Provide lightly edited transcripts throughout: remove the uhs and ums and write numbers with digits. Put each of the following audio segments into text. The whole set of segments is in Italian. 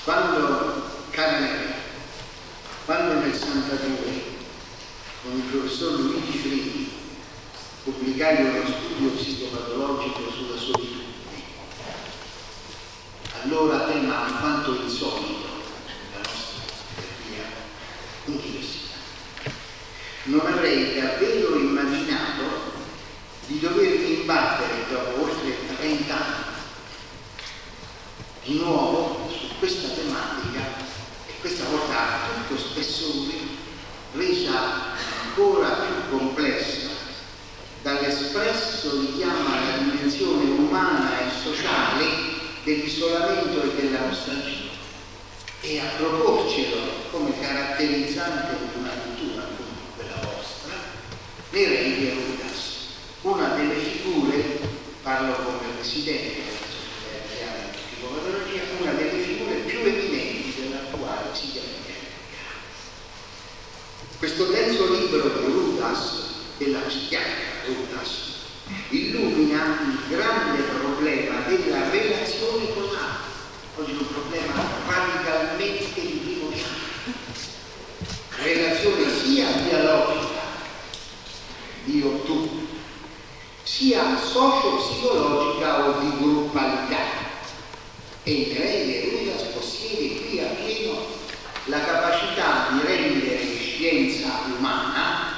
Quando nel 62 con il professor Luigi Frini pubblicai uno studio psicopatologico sulla solitudine, allora tema alquanto insolito nella nostra terapia università, non avrei davvero immaginato di dovermi imbattere dopo oltre 30 anni di nuovo su questa tematica, e questa volta a tutto spessore, resa ancora più complessa dall'espresso richiamo alla dimensione umana e sociale dell'isolamento e della nostalgia, e a proporcelo come caratterizzante di una cultura come quella vostra, Nereide Rudas, una delle figure, parlo come presidente della Società Italiana di Psicopatologia, una delle figure più evidenti dell'attuale psichiatria. Questo denso libro di Rudas, della psichiatra Rudas, illumina il grande problema della relazione con l'altro, oggi un problema radicalmente di primo piano, relazione sia dialogica, io-tu, sia socio-psicologica o di gruppalità. E Nereide Rudas possiede qui a pieno la capacità di rendere scienza umana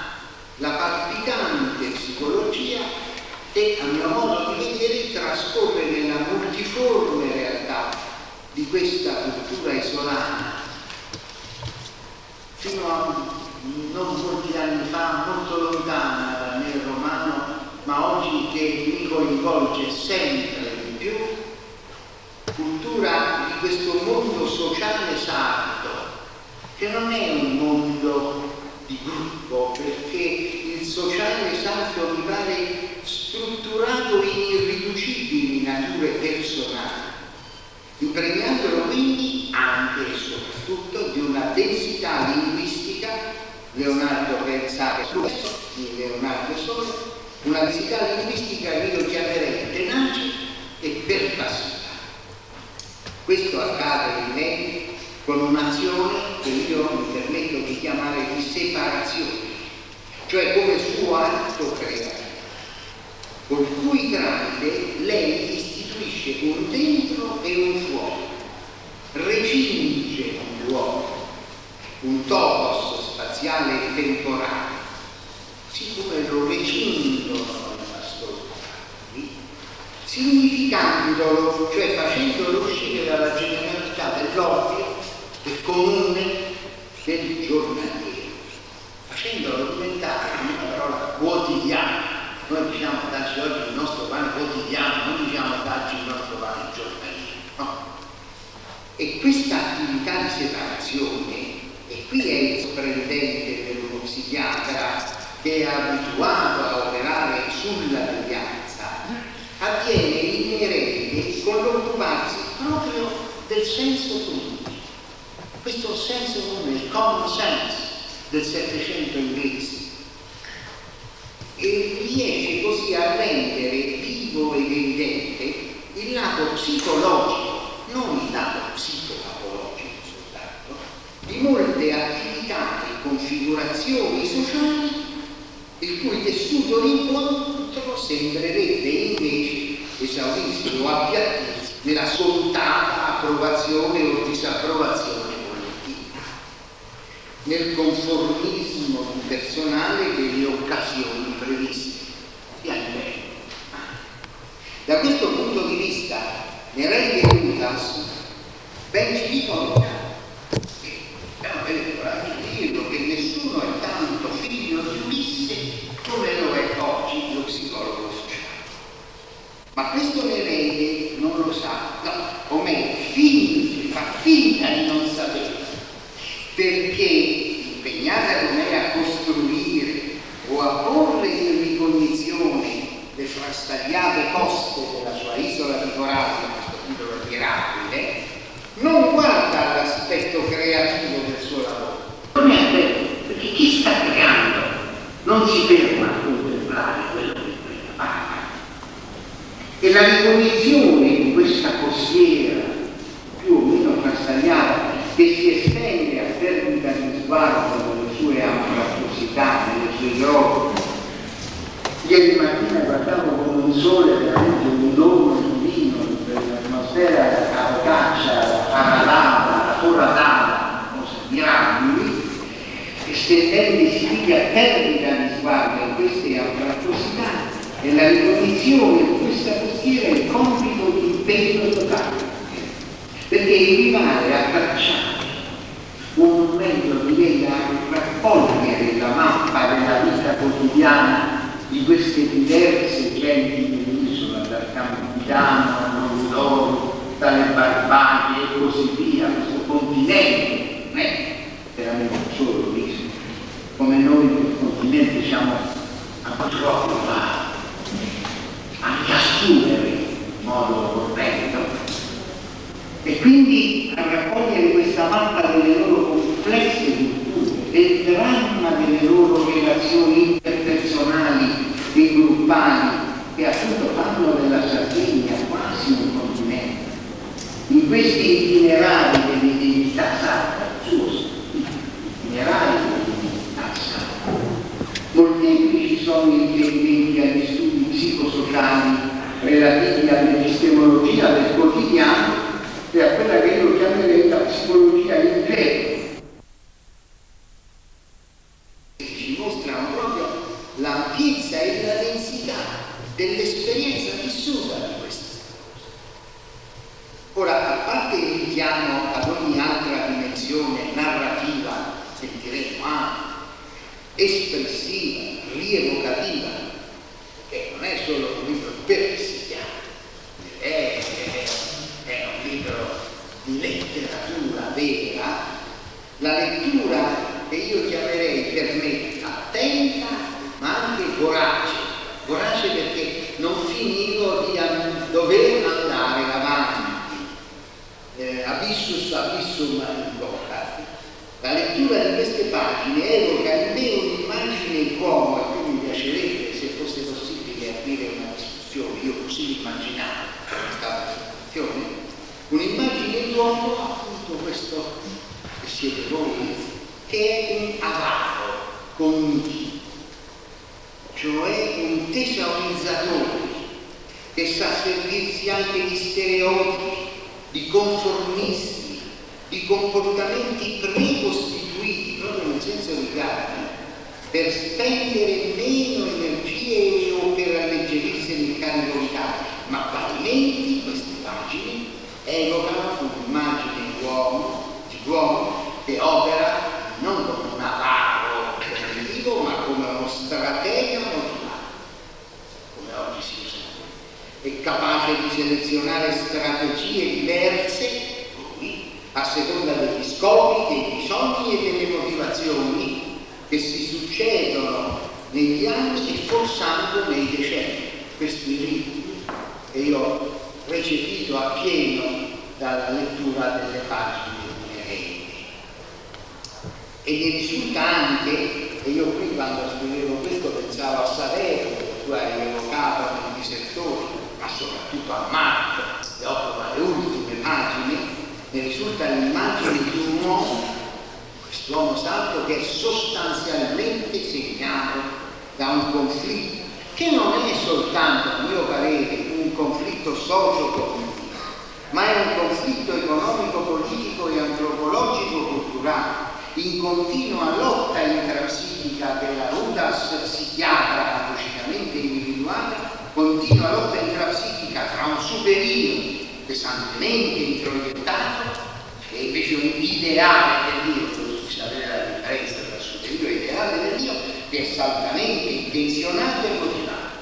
la palpitante psicologia che, a mio modo di vedere, trascorre nella multiforme realtà di questa cultura isolana. Fino a non molti anni fa, molto lontana dal me romano, ma oggi che mi coinvolge sempre di più, cultura di questo mondo sociale sardo, che non è un mondo di gruppo, perché il sociale sardo mi pare strutturato in irriducibili nature personali, impregnandolo quindi anche e soprattutto di una densità linguistica, Leonardo pensava su questo, di Leonardo solo, una densità linguistica che io chiamerei tenace e pervasiva. Questo accade in me con un'azione che io mi permetto di chiamare di separazione, cioè come suo atto creativo, col cui tramite lei istituisce un dentro e un fuori, recinge un luogo, un topos spaziale e temporale, siccome lo recingono nella storia, significandolo, cioè facendolo uscire dalla generalità dell'ovvio, del comune, del giornaliero, facendolo diventare una parola quotidiana. Noi diciamo darci oggi il nostro pane quotidiano, non diciamo darci il nostro pane giornaliero, no. E questa attività di separazione, e qui è il sorprendente dello psichiatra che è abituato a operare sulla devianza, avviene in Nereide con l'occuparsi proprio del senso comune. Questo senso comune, il common sense del Settecento inglese, e riesce così a rendere vivo ed evidente il lato psicologico, non il lato psicopatologico soltanto, di molte attività e configurazioni sociali il cui tessuto d'incontro sembrerebbe invece esaurirsi o appiattirsi nella scontata approvazione o disapprovazione collettiva, nel conformismo personale delle occasioni previste. Da questo punto di vista, Nereide Rudas ben ci ricorda, abbiamo avere il coraggio di dirlo, che nessuno è tanto figlio di Ulisse come lo è oggi lo psicologo sociale. Ma questo Nereide non lo sa, no, o meglio, fa finta di non sapere, perché impegnata com'è a costruire o a porre in ricognizione le frastagliate coste della sua perdita di sguardo in queste anfrattuosità e la ricognizione di questa costiera è il compito di impegno totale, perché equivale a tracciare un momento di raccogliere la mappa della vita quotidiana di queste diverse genti dell'isola, dal Campidano al Monodoro, dalle Barbadi e così via, questo continente non è veramente solo l'isola, come noi nel continente siamo purtroppo a riassumere in modo corretto, e quindi a raccogliere questa mappa delle loro complesse culture, del dramma delle loro relazioni interpersonali e gruppali, che appunto fanno della Sardegna quasi un continente. In questi itinerari dell'identità sarda, itinerari dell'identità sarda, molteplici sono i riferimenti agli studi psicosociali relativi all'epistemologia del quotidiano e a quella che io chiamerei la psicologia in genere. Ci mostrano proprio l'ampiezza e la densità dell'esperienza vissuta di questa cosa. Ora, a parte il richiamo ad ogni altra dimensione narrativa, sentiremo espressiva, rievocativa, che non è solo un libro per psichiatri, è un libro di letteratura vera, la lettura che io chiamerei per me attenta ma anche vorace perché non finivo di dover andare avanti, abissus abissum in bocca. La lettura di queste pagine evoca in me un'immagine di uomo, e qui mi piacerebbe, se fosse possibile, aprire una discussione, io così immaginavo questa discussione, un'immagine di uomo, appunto questo che siete voi, che è un avaro cognitivo, cioè un tesaurizzatore che sa servirsi anche di stereotipi, di conformismi, di comportamenti precostituiti, proprio nel senso di Gardi, per spendere meno energie o per alleggerirsi il carico vitale, ma parimenti queste pagine evocano un'immagine di uomo che opera non come un avaro creativo, ma come uno stratega motivato, come oggi si usa, è capace di selezionare strategie diverse a seconda degli scopi, dei bisogni e delle motivazioni che si succedono negli anni e forzando nei decenni. Questi ritmi che io ho recepito appieno dalla lettura delle pagine inerenti. E mi risulta anche, e io qui quando scrivevo questo pensavo a Saverio, che tu hai evocato nei disertori, ma soprattutto a Marco, che occupa le ultime pagine. Mi risulta l'immagine di un uomo, quest'uomo santo, che è sostanzialmente segnato da un conflitto, che non è soltanto, a mio parere, un conflitto socio-cognitivo, ma è un conflitto economico, politico e antropologico-culturale, in continua lotta intrapsichica della rudas psichiatra logicamente individuale, continua lotta intrapsichica tra un superio pesantemente introiettato e invece un ideale del Dio, per sapere la differenza tra il superiore ideale del Dio, che è saldamente intenzionato e motivato.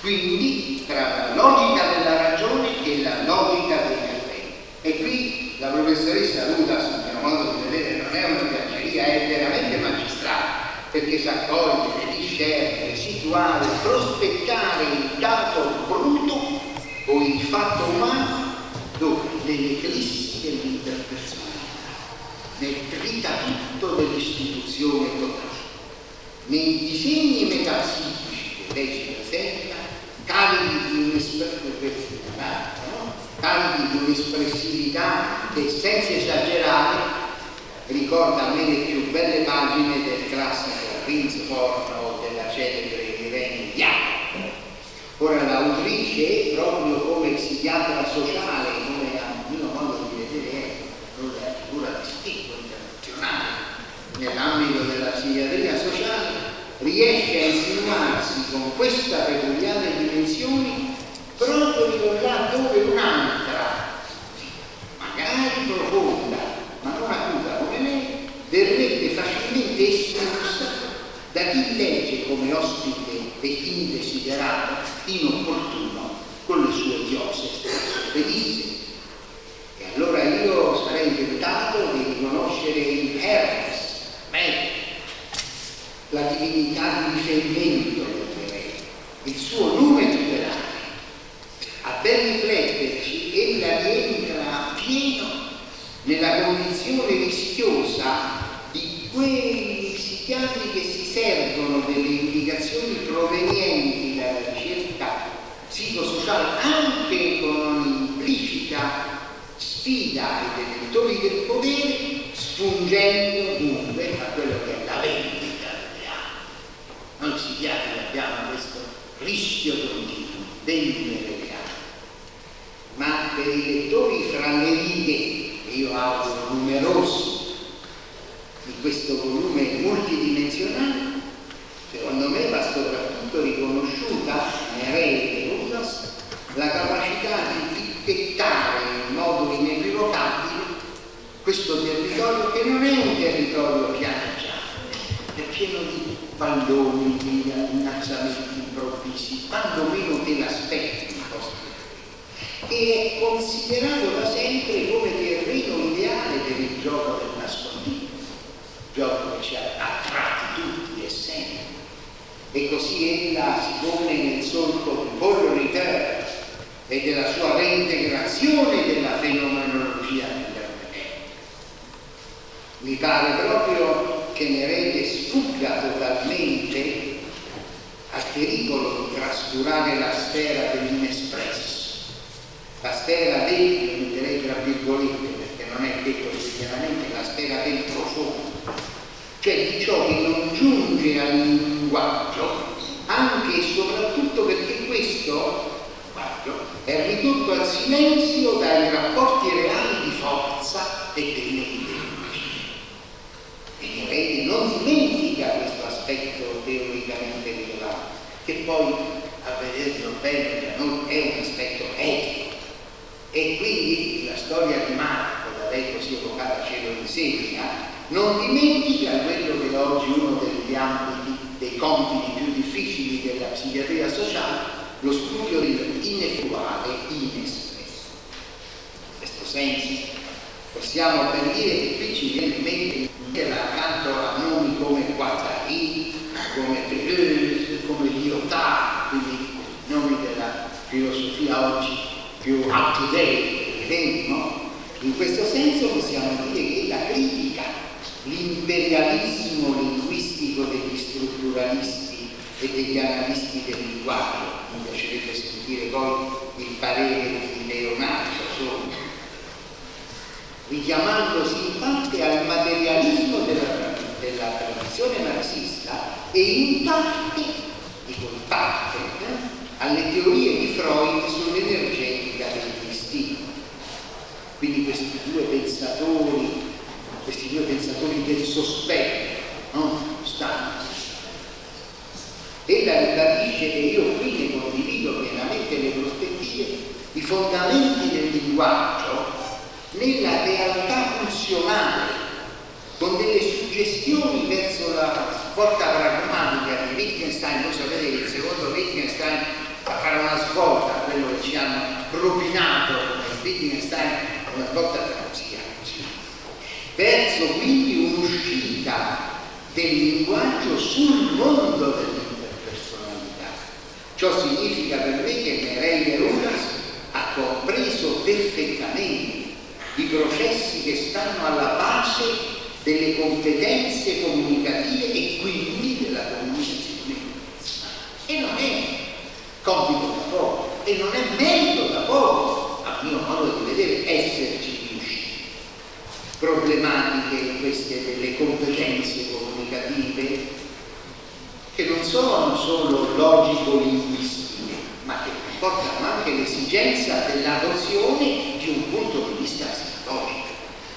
Quindi tra la logica della ragione e la logica degli affetti. E qui la professoressa Rudas, a mio modo di vedere, non è una piaggeria, è veramente magistrale, perché sa cogliere, discernere, situare, prospettare il dato bruto o il fatto umano dove nell'eclissi dell'interpersonalità, nel tritatutto dell'istituzione totale, nei disegni metapsichici che lei ci presenta, carichi di un'espressività che senza esagerare ricorda a me le più belle pagine del classico Rindsborn o della celebre Irene Bianco. Ora l'autrice, proprio come psichiatra sociale, come a mio modo di vedere è una figura di spicco internazionale nell'ambito della psichiatria sociale, con questa peculiare dimensione proprio là dove un'altra, magari profonda, ma non acuta come lei, verrebbe facilmente espulsa da chi legge come ospite e indesiderato, inopportuno, con le sue chiose spedisse. E allora io sarei tentato di riconoscere il Hermes, la divinità di riferimento del re, il suo nome tutelare. A ben rifletterci, ella rientra pieno nella condizione rischiosa di quei psichiatri che si servono delle indicazioni provenienti dalla ricerca psicosociale anche con implicita sfida ai detentori del potere, spungendo dunque a quello che è la vendita delle anime. Noi psichiatri abbiamo questo rischio continuo, vendere le anime. Ma per i lettori fra le righe, che io auguro numerosi, di questo volume multidimensionale, secondo me va soprattutto riconosciuta Nereide Rudas la capacità di etichettare in modo inequivocabile questo territorio, che non è un territorio pianeggiante, è pieno di palloni, di innalzamenti improvvisi, quando meno te l'aspetti, che è considerato da sempre come terreno ideale per il gioco del nascondiglio, gioco che ci ha attratti tutti e sempre. E così ella si pone nel solco di Paul Ricoeur e della sua reintegrazione della fenomenologia nell'Armenese. Mi pare proprio che Nereide sfugga totalmente al pericolo di trascurare la sfera dell'inespresso, la sfera del, io metterei tra virgolette perché non è detto chiaramente, la sfera del profondo, cioè di ciò che non giunge al linguaggio, anche e soprattutto perché questo linguaggio è ridotto al silenzio dai rapporti reali di forza e delle ideologie. E Nereide non dimentica questo aspetto teoricamente rilevante, che poi, a vederlo bene, è un aspetto etico. E quindi la storia di Marco, da lei così evocata, ce lo insegna, non dimentica quello che oggi è uno degli ambiti, dei compiti più difficili della psichiatria sociale, lo studio dell'ineffettuale inespresso. In questo senso possiamo ben dire che qui ci viene in mente accanto a nomi come Guattari, come Deleuze, come Lyotard, quindi nomi della filosofia oggi più up to date, no? In questo senso possiamo dire che la critica, l'imperialismo linguistico degli strutturalisti e degli analisti del linguaggio, mi piacerebbe sentire poi il parere di Leonardo solo, richiamandosi in parte al materialismo della tradizione marxista e in parte, dico in parte, alle teorie di Freud sull'energetica dell'istinto. Quindi questi due pensatori del sospetto, no? Stanno. Ella ribadisce, e io qui ne condivido pienamente le prospettive, i fondamenti del linguaggio nella realtà funzionale, con delle suggestioni verso la porta pragmatica di Wittgenstein. Voi sapete che secondo Wittgenstein a fare una svolta, quello che ci hanno propinato come Wittgenstein, una svolta psichiatrica, verso quindi un'uscita del linguaggio sul mondo dell'interpersonalità. Ciò significa per me che Nereide Rudas ha compreso perfettamente i processi che stanno alla base delle competenze comunicative e quindi della comunicazione internazionale. E non è compito da poco, e non è merito da poco, a mio modo di vedere, esserci riusciti. Problematiche queste delle competenze comunicative, che non sono solo logico-linguistiche, ma che comportano anche l'esigenza dell'adozione di un punto di vista psicologico,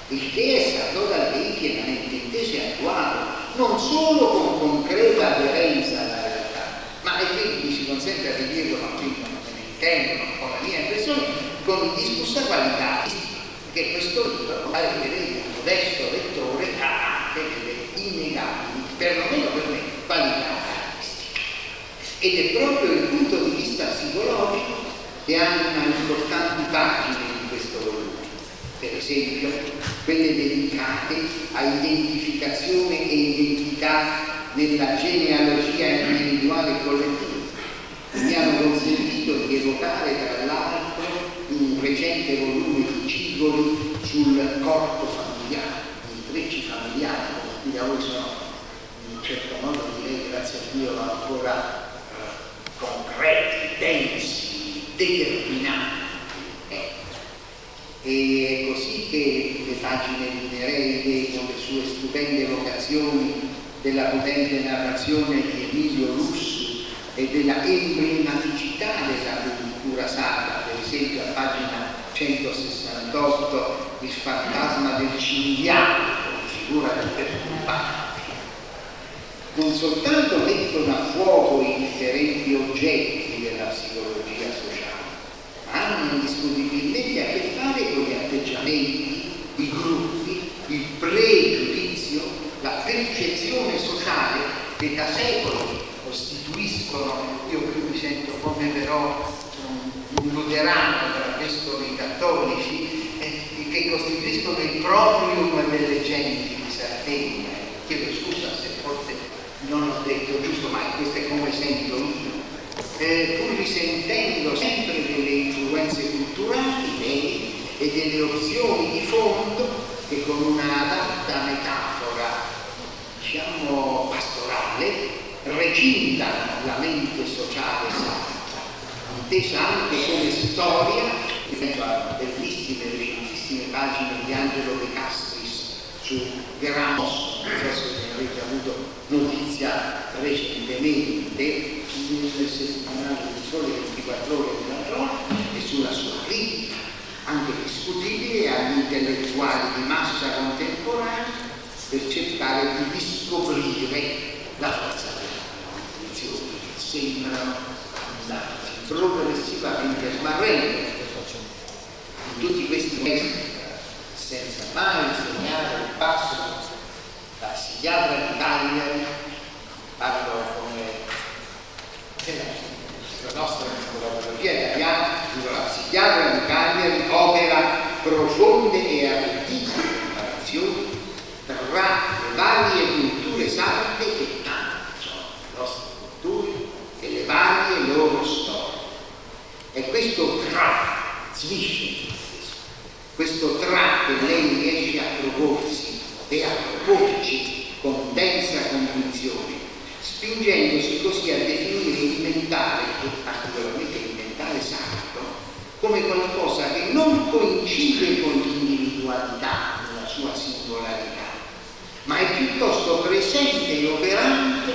il che è stato da lei pienamente inteso e attuato, non solo con concreta aderenza alla realtà, ma è che ed è proprio il punto di vista psicologico che anima importanti pagine di questo volume, per esempio quelle dedicate a identificazione e identità nella genealogia individuale e collettiva. Mi hanno consentito di evocare tra l'altro un recente volume di Cigoli sul corpo familiare, i intrecci familiari, molti da voi sono in un certo modo, direi grazie a Dio, ancora concreti, densi, determinati. E è così che le pagine di Nereide, con le sue stupende evocazioni della potente narrazione di Emilio Lussu e della emblematicità della cultura sacra, per esempio a pagina 168 il fantasma del cinghiale, figura del perturbato, non soltanto mettono a fuoco i differenti oggetti della psicologia sociale, ma hanno indiscutibilmente a che fare con gli atteggiamenti, i gruppi, il pregiudizio, la percezione sociale che da secoli costituiscono, io qui mi sento come però un luterano tra vescovi cattolici, che costituiscono il proprium delle genti di Sardegna. Chiedo scusa se forse non ho detto giusto, ma questo è come sento io, pur risentendo sempre delle influenze culturali e delle opzioni di fondo che con una adatta metafora, diciamo pastorale, recintano la mente sociale sacra, intesa anche come storia, bellissime, recentissime pagine di Angelo De Castris su Gramos, non so se ne avete avuto notizia recentemente, nel settimanale del Sole 24 Ore della Roma, e sulla sua critica, anche discutibile, agli intellettuali di massa contemporanea, per cercare di riscoprire la forza della intuizione, che sembrano andarsi progressivamente smarrendo. In tutti questi testi, senza mai segnare il passo da psichiatra di Cagliari, parlo come la nostra enciclopedia italiana, la psichiatra di Cagliari opera profonde e arricchite comparazioni tra le varie culture sarde che tanto sono le nostre culture e le varie loro storie. E questo questo che lei riesce a proporsi e a proporci con densa convinzione, spingendosi così a definire il mentale, e particolarmente il mentale sacro, come qualcosa che non coincide con l'individualità nella sua singolarità, ma è piuttosto presente e operante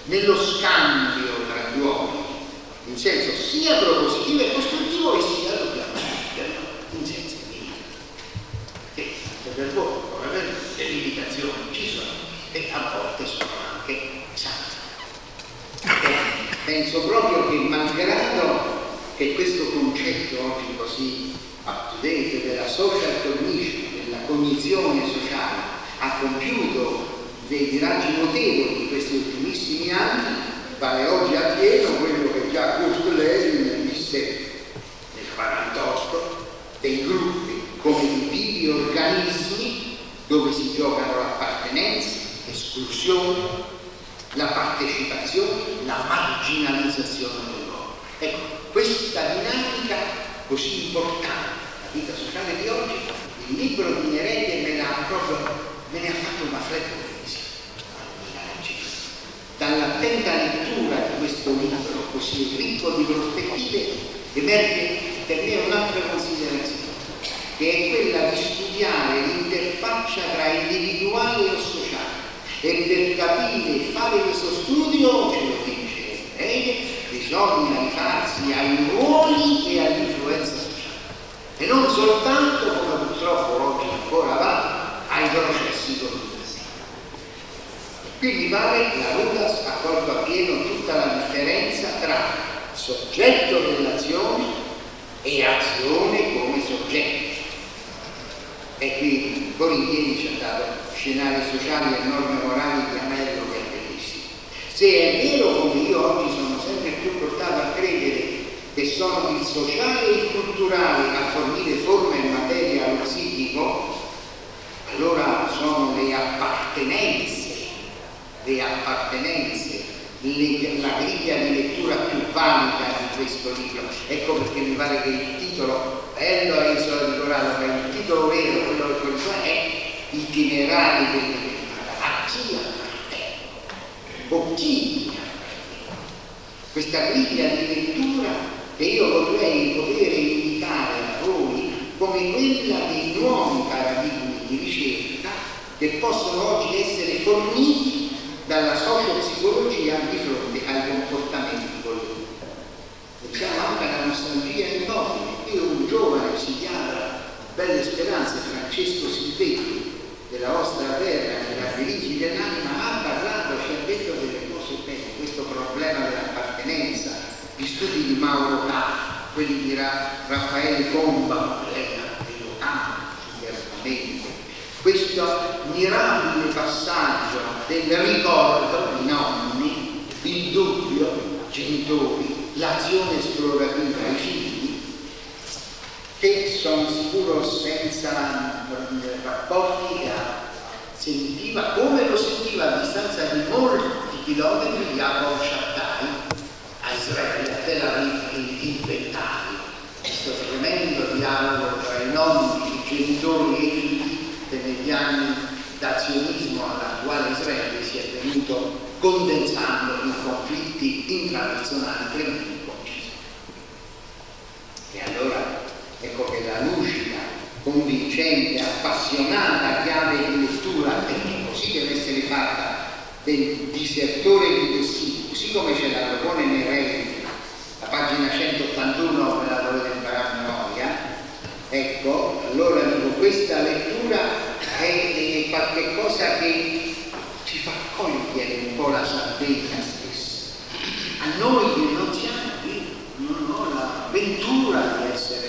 nello scambio tra gli uomini, in senso sia propositivo e costruttivo e sia dobbiamo metterlo in senso negativo. Che anche per voi, probabilmente, le limitazioni ci sono e a volte sono anche esatte. Penso proprio che malgrado che questo concetto oggi così up to date della social cognition, della cognizione sociale, ha compiuto dei viraggi notevoli in questi ultimissimi anni, vale oggi a pieno quello che già Kurt Lewin disse nel 1948, dei gruppi come di vivi organismi dove si giocano l'appartenenza, l'esclusione, la partecipazione, la marginalizzazione dell'uomo. Ecco, questa dinamica così importante, la vita sociale di oggi, il libro di Nereide me ne ha fatto una fredda visita. Dall'attenta lettura di questo libro così ricco di prospettive emerge per me un'altra considerazione, che è quella di studiare l'interfaccia tra individuale e sociale, e per capire e fare questo studio, ce lo dice Nereide, bisogna rifarsi ai ruoli e all'influenza sociale, e non soltanto, come purtroppo oggi ancora va, ai processi cognitivi. Quindi pare la Rudas ha colto appieno tutta la differenza tra soggetto dell'azione e azione come soggetto. E qui Boringhieri ci ha dato scenari sociali e norme morali di Amello che è bellissimo. Se è vero, come io oggi sono sempre più portato a credere che sono il sociale e il culturale a fornire forma e materia allo psichico, allora sono le appartenenze, la griglia di lettura più valida di questo libro. Ecco perché mi pare che il titolo, bello a Isola di Corallo, ma il titolo vero, quello che corrisponde, è Itinerari dell'Enigma. A chi appartiene? O chi appartiene? Questa griglia di lettura che io vorrei poter indicare a voi come quella dei nuovi paradigmi di ricerca che possono oggi essere forniti dalla sociopsicologia di fronte ai comportamenti collettivi. Pensiamo anche alla nostalgia enorme. Qui un giovane psichiatra, belle speranze, Francesco Silvetti, della vostra terra, della Felici dell'anima, ha parlato, ci ha detto delle cose belle, questo problema dell'appartenenza, gli studi di Mauro Ca, quelli di Raffaele Comba, dello campo, sugli questo mirabile passaggio del ricordo di nonni, il dubbio, genitori, l'azione esplorativa ai figli, che sono sicuro senza rapporti sentiva, come lo sentiva a distanza di molti chilometri di Abu Shattai a Israele, Tel Aviv, in vent'anni. Questo tremendo dialogo tra i nonni, i genitori e i figli, che negli anni d'azionismo all'attuale Israele si è venuto condensando in conflitti intrapersonali tremendi e concisi. E allora ecco che la lucida, convincente, appassionata chiave di lettura, perché così deve essere fatta, del disertore di destino, così come ce la propone Nerelli, la pagina 181, ve la dovete imparare a memoria. Ecco, allora dico, questa lettura è qualche cosa che ci fa cogliere un po' la Sardegna stessa. A noi che non siamo qui, non ho l'avventura di essere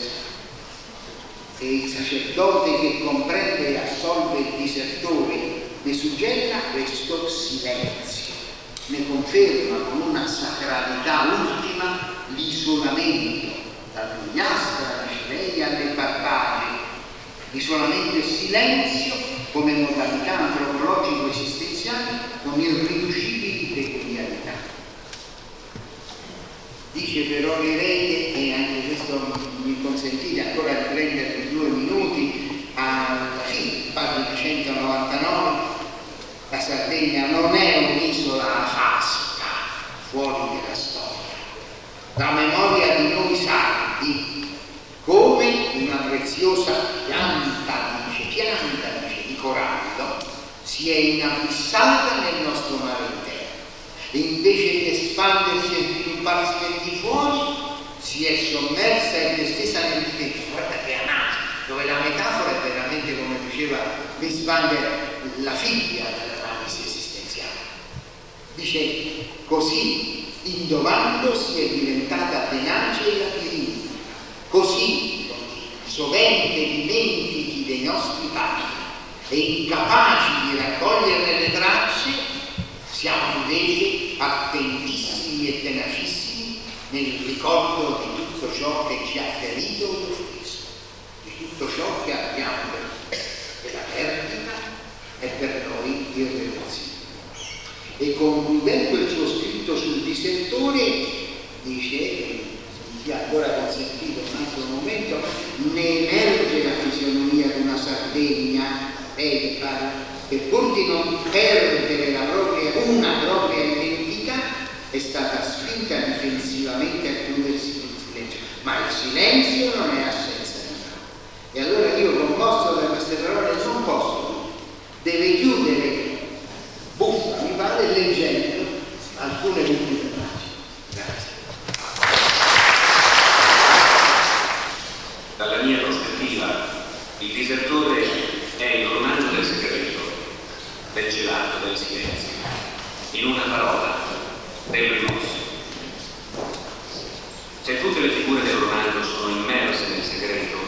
e il sacerdote che comprende e assolve il disertore ne suggella questo silenzio, ne conferma con una sacralità ultima l'isolamento dal Pugliastra, Cileia alle Barbarie, l'isolamento e silenzio come modalità antropologico-esistenziale con irriducibili peculiarità. Dice però Nerelli, e anche questo mi consentite ancora di prendervi 2 minuti, alla fine, pagina 199, la Sardegna non è un'isola afasica, fuori della storia. La memoria di noi sardi, come una preziosa pianta di corallo, si è inabissata nel nostro mare interno e invece di espandersi e svilupparsi nel di fuori, si è sommersa e distesa nel di dentro. Guarda che analisi, dove la metafora è veramente, come diceva Wiesbander, la figlia dell'analisi esistenziale. Dice così, indovandosi è diventata tenace e labirintica, così sovente dimentichi dei nostri passi e incapaci di raccoglierne le tracce, siamo invece attentissimi e tenacissimi nel ricordo di tutto ciò che ci ha ferito e offeso, di tutto ciò che abbiamo perduto, e la perdita è per noi irreversibile. E concludendo il suo scritto sul disertore, dice, se mi sia ancora consentito un altro momento, ne emerge la fisionomia di una Sardegna che pur di non perdere una propria identità è stata spinta difensivamente a chiudersi nel silenzio, ma il silenzio non è assenza di parola. E allora io, commosso da queste parole, non posso, deve chiudere buffa, mi pare, leggendo alcune ultime pagine. Grazie. Dalla mia prospettiva, il disertore è il romanzo del segreto, del gelato, del silenzio, in una parola, del rinusso. Se tutte le figure del romanzo sono immerse nel segreto,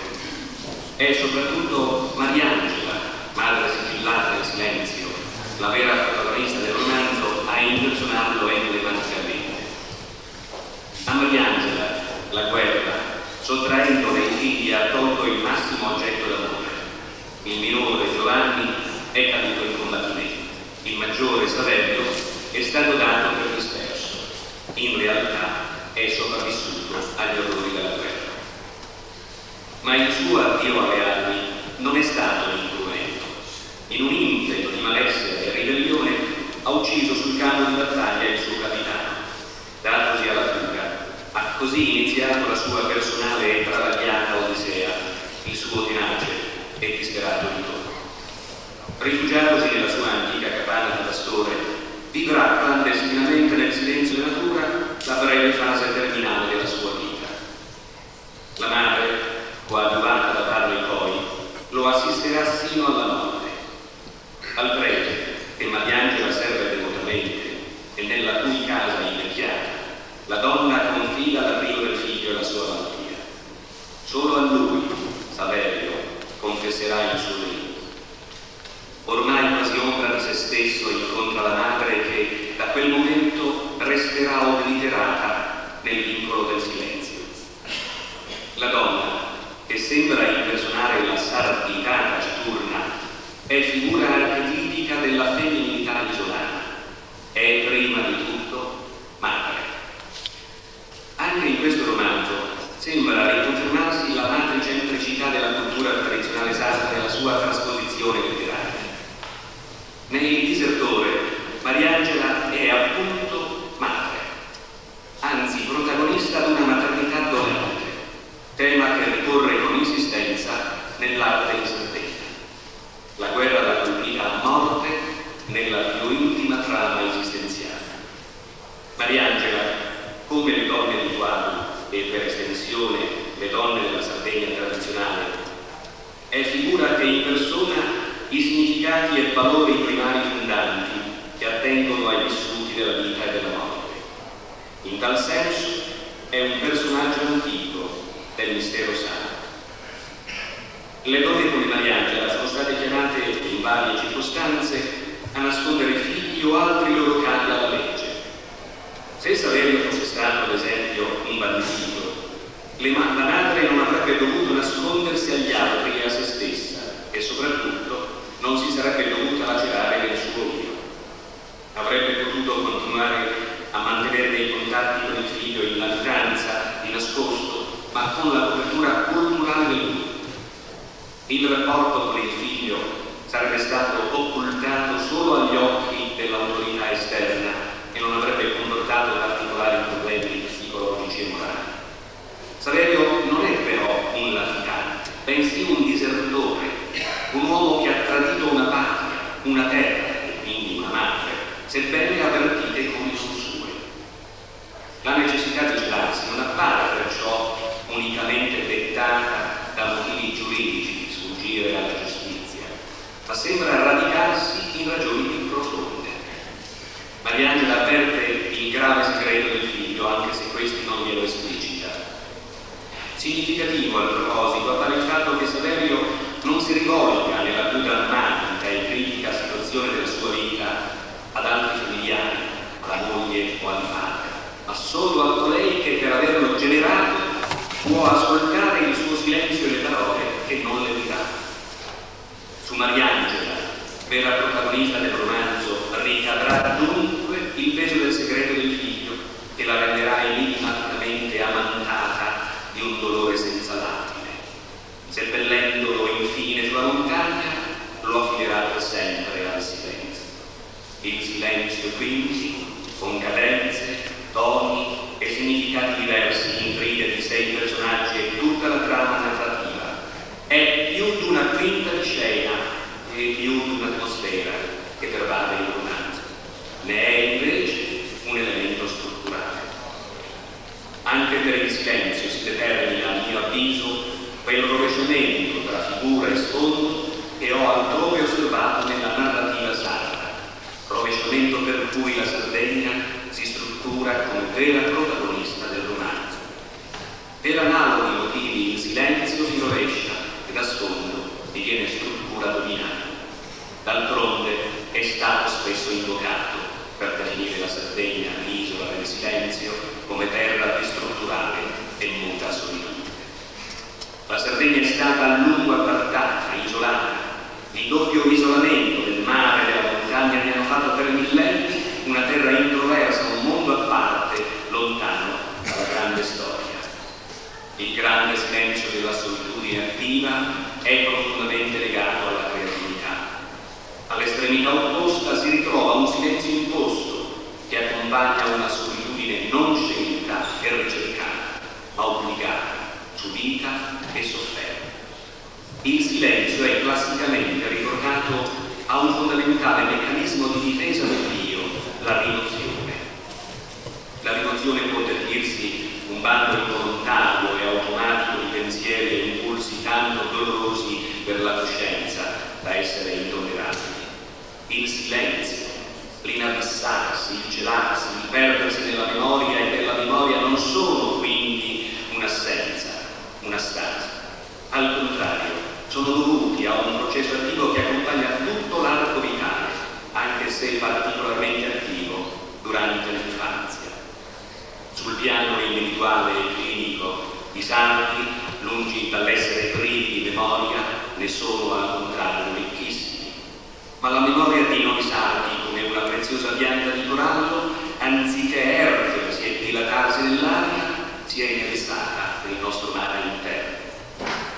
è soprattutto Mariangela, madre sigillata del silenzio, la vera protagonista del romanzo, a impersonarlo emblematicamente. A Mariangela la guerra, sottraendone i figli, ha tolto il massimo oggetto d'amore. Il minore Giovanni è caduto in combattimento, il maggiore Saverio è stato dato per disperso. In realtà è sopravvissuto agli orrori della guerra. Ma il suo addio alle armi non è stato incruento. In un impeto di malessere e ribellione ha ucciso sul campo di battaglia il suo capitano. Datosi alla fuga, ha così iniziato la sua personale e travagliata odissea, il suo tenace e disperato ritorno. Rifugiatosi nella sua antica capanna di pastore, vivrà clandestinamente nel silenzio della natura la breve fase terminale della sua vita. La madre, coadiuvata da padre e poi, lo assisterà sino alla morte. Al prete, che Mariangela serve devotamente e nella cui casa è invecchiata, la donna confida l'arrivo del figlio e la sua malattia. Solo a lui, Saverio, confesserà il suo delitto. Ormai quasi ombra di se stesso incontra la madre che da quel momento resterà obliterata nel vincolo del silenzio. La donna, che sembra impersonare la sardità taciturna, è figura archetipica della femminilità isolana. È prima di tutto madre. Anche in questo romanzo sembra riconfermarsi la matricentricità della cultura tradizionale sarda nella sua trasposizione letteraria. Nel Disertore, Mariangela è appunto madre, anzi protagonista di una maternità dolente, tema che ricorre con insistenza nell'arte in Sardegna. La guerra l'ha colpita a morte nella più intima trama esistenziale. Mariangela, come le donne di Quadro e per estensione le donne della Sardegna tradizionale, è figura che impersona i significati e valori primari fondanti che attengono ai vissuti della vita e della morte. In tal senso è un personaggio antico del mistero sacro. Le donne come Mariangela sono state chiamate in varie circostanze a nascondere figli o altri loro cari alla legge. Se Saverio fosse stato, ad esempio, un bandito, la madre non avrebbe dovuto nascondersi agli altri e a se stessa, e soprattutto non si sarebbe dovuta lacerare nel suo io. Avrebbe potuto continuare a mantenere dei contatti con il figlio in latitanza, di nascosto, ma con la copertura culturale del gruppo. Il rapporto con il figlio sarebbe stato occultato solo agli occhi dell'autorità esterna e non avrebbe comportato particolari problemi psicologici e morali. Saverio non è però un latitante, bensì un disertore, un uomo che ha tradito una patria, una terra e quindi una madre, sebbene avvertite come non sue. La necessità di celarsi non appare perciò unicamente dettata da motivi giuridici di sfuggire alla giustizia, ma sembra radicarsi in ragioni più profonde. Mariangela avverte il grave segreto del figlio, anche se questi non glielo esplicita. Significativo al proposito appare il fatto che Saverio non si rivolga nella più drammatica e critica situazione della sua vita ad altri familiari, alla moglie o al padre, ma solo a colei che per averlo generato può ascoltare il suo silenzio e le parole che non le dirà. Su Mariangela, vera protagonista del romanzo, ricadrà dunque il peso del segreto del figlio, che la renderà enigmaticamente amantata di un dolore senza latine. Seppellendolo infine sulla montagna, lo affiderà per sempre al silenzio. Il silenzio quindi, con cadenze, toni e significati diversi, intride di 6 personaggi e tutta la trama narrativa, è più di una quinta di scena e più di un'atmosfera che pervade il romanzo. Ne è invece un elemento strutturale. Anche per il silenzio si determina, a mio avviso, quel rovesciamento tra figura e sfondo che ho altrove osservato nella narrativa sarda, rovesciamento per cui la Sardegna si struttura come vera protagonista del romanzo. Per analoghi motivi il silenzio si rovescia e da sfondo diviene struttura dominante. D'altronde è stato spesso invocato per definire la Sardegna, l'isola del silenzio, come terra di struttura La Sardegna è stata a lungo appartata, isolata. Il doppio isolamento del mare e della montagna ne hanno fatto per millenni una terra introversa, un mondo a parte, lontano dalla grande storia. Il grande silenzio della solitudine attiva è profondamente legato alla creatività. All'estremità opposta si ritrova un silenzio imposto che accompagna una solitudine non scelta e ricercata, ma obbligata, subita e sofferta. Il silenzio è classicamente ricordato a un fondamentale meccanismo di difesa dell'io, la rimozione. La rimozione può definirsi un bando involontario e automatico di pensieri e impulsi tanto dolorosi per la coscienza da essere intollerabili. Il silenzio, l'inabissarsi, il gelarsi, il perdersi nella memoria e per la memoria non sono quindi un'assenza, una stanza. Al contrario, sono dovuti a un processo attivo che accompagna tutto l'arco vitale, anche se particolarmente attivo durante l'infanzia. Sul piano individuale e clinico, i santi, lungi dall'essere privi di memoria, ne sono al contrario ricchissimi. Ma la memoria di noi santi, come una preziosa pianta di corallo, anziché ergersi e dilatarsi nell'aria, si è innestata nel nostro mare interno.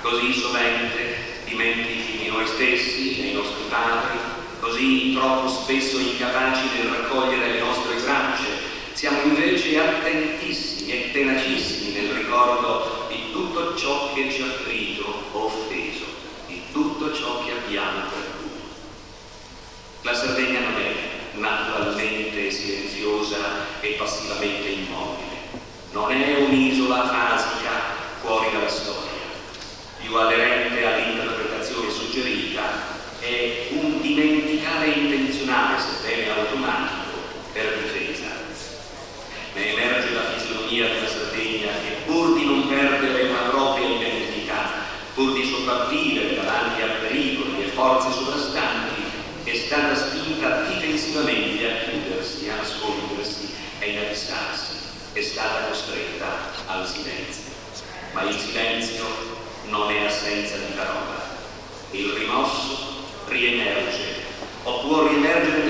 Così sovente dimentichi di noi stessi, dei nostri padri, così troppo spesso incapaci nel raccogliere le nostre tracce, siamo invece attentissimi e tenacissimi nel ricordo di tutto ciò che ci ha ferito o offeso, di tutto ciò che abbiamo perduto. La Sardegna non è naturalmente silenziosa e passivamente immobile, non è un'isola afasica fuori dalla storia. Più aderente all'interpretazione suggerita è un dimenticare intenzionale, sebbene automatico, per difesa. Ne emerge la fisionomia della Sardegna che, pur di non perdere una propria identità, pur di sopravvivere davanti a pericoli e forze sovrastanti, è stata spinta difensivamente a chiudersi, a nascondersi e inabissarsi, è stata costretta al silenzio. Ma il silenzio non è assenza di parola. Il rimosso riemerge, o può riemergere